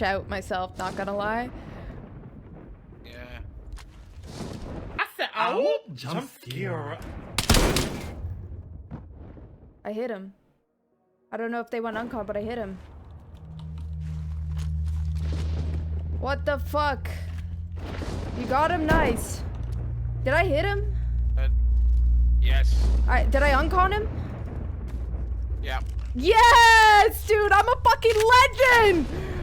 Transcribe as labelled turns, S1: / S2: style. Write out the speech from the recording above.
S1: out myself, not gonna lie.
S2: Yeah.
S3: I said, oh, jump scare.
S1: I hit him. I don't know if they went uncon, but I hit him. What the fuck? You got him, nice. Did I hit him?
S2: Yes.
S1: Did I uncon him?
S2: Yeah.
S1: Yes, dude, I'm a fucking legend!